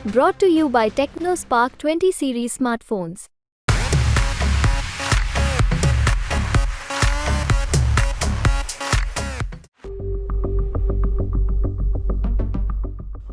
Brought to you by TechnoSpark 20 series smartphones.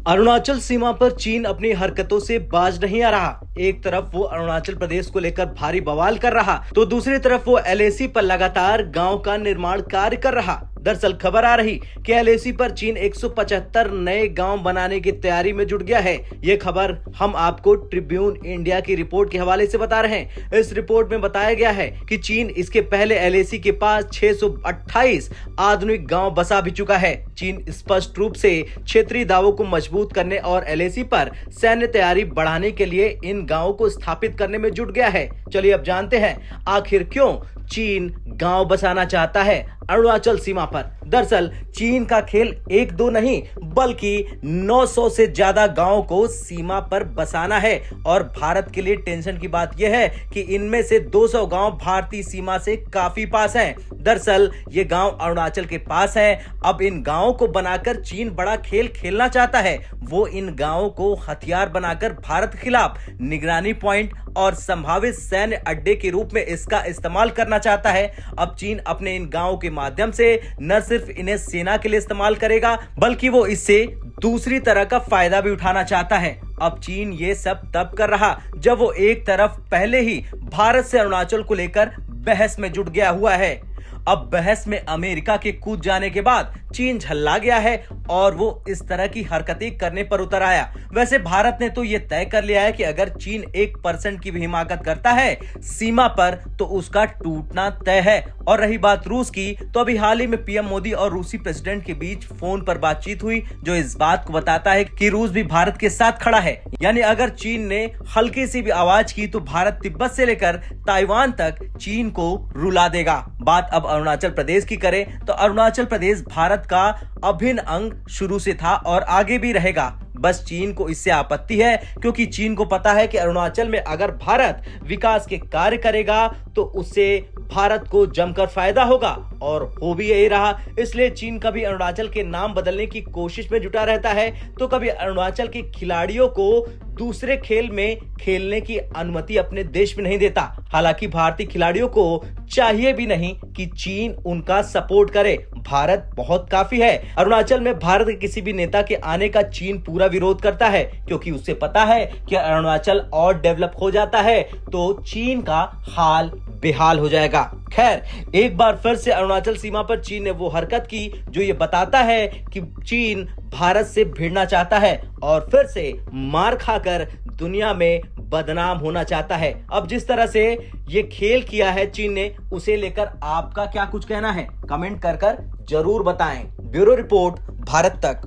Arunachal सीमा पर चीन अपनी हरकतों से बाज नहीं आ रहा। एक तरफ वो अरुणाचल प्रदेश को लेकर भारी बवाल कर रहा, तो दूसरी तरफ वो एलएसी पर लगातार गांव का निर्माण कार्य कर रहा। दरअसल खबर आ रही कि एलएसी पर चीन 175 नए गांव बनाने की तैयारी में जुट गया है। ये खबर हम आपको ट्रिब्यून इंडिया की रिपोर्ट के हवाले से बता रहे हैं। इस रिपोर्ट में बताया गया है कि चीन इसके पहले एलएसी के पास 628 आधुनिक गांव बसा भी चुका है। चीन स्पष्ट रूप से क्षेत्रीय दावों को मजबूत करने और एलएसी पर सैन्य तैयारी बढ़ाने के लिए इन गांवों को स्थापित करने में जुट गया है। चलिए अब जानते हैं आखिर क्यों चीन गांव बसाना चाहता है अरुणाचल सीमा पर। दरअसल चीन का खेल एक दो नहीं बल्कि 900 से ज्यादा गांवों को सीमा पर बसाना है। और भारत के लिए टेंशन की बात यह है कि इनमें से 200 गांव भारतीय सीमा से काफी पास हैं। दरअसल ये गांव अरुणाचल के पास हैं। अब इन गांवों को बनाकर चीन बड़ा खेल खेलना चाहता है। वो इन गांवों को हथियार बनाकर भारत के खिलाफ निगरानी पॉइंट और संभावित सैन्य अड्डे के रूप में इसका इस्तेमाल करना चाहता है। अब चीन अपने इन गांवों के माध्यम से न सिर्फ इन्हें सेना के लिए इस्तेमाल करेगा बल्कि वो इससे दूसरी तरह का फायदा भी उठाना चाहता है। अब चीन ये सब तब कर रहा जब वो एक तरफ पहले ही भारत से अरुणाचल को लेकर बहस में जुट गया हुआ है। अब बहस में अमेरिका के कूद जाने के बाद चीन झल्ला गया है और वो इस तरह की हरकतें करने पर उतर आया। वैसे भारत ने तो ये तय कर लिया है कि अगर चीन 1% की भी हिमाकत करता है सीमा पर तो उसका टूटना तय है। और रही बात रूस की, तो अभी हाल ही में पीएम मोदी और रूसी प्रेसिडेंट के बीच फोन पर बातचीत हुई जो इस बात को बताता है कि रूस भी भारत के साथ खड़ा है। यानी अगर चीन ने हल्की सी भी आवाज की तो भारत तिब्बत से लेकर ताइवान तक चीन को रुला देगा। बात अब अरुणाचल प्रदेश की करें तो अरुणाचल प्रदेश भारत का अभिन्न अंग शुरू से था और आगे भी रहेगा। बस चीन को इससे आपत्ति है क्योंकि चीन को पता है कि अरुणाचल में अगर भारत विकास के कार्य करेगा तो उससे भारत को जमकर फायदा होगा और हो भी यही रहा। इसलिए चीन कभी अरुणाचल के नाम बदलने की कोशिश में जुटा रहता है तो कभी अरुणाचल के खिलाड़ियों को दूसरे खेल में खेलने की अनुमति अपने देश में नहीं देता। हालांकि भारतीय खिलाड़ियों को चाहिए भी नहीं कि चीन उनका सपोर्ट करे। भारत बहुत काफी है। अरुणाचल में भारत के किसी भी नेता के आने का चीन पूरा विरोध करता है क्योंकि उसे पता है कि अरुणाचल और डेवलप हो जाता है तो चीन का हाल बेहाल हो जाएगा। खैर, एक बार फिर से अरुणाचल सीमा पर चीन ने वो हरकत की जो ये बताता है कि चीन भारत से भिड़ना चाहता है और फिर से मार खाकर दुनिया में बदनाम होना चाहता है। अब जिस तरह से ये खेल किया है चीन ने, उसे लेकर आपका क्या कुछ कहना है कमेंट कर जरूर बताएं। ब्यूरो रिपोर्ट, भारत तक।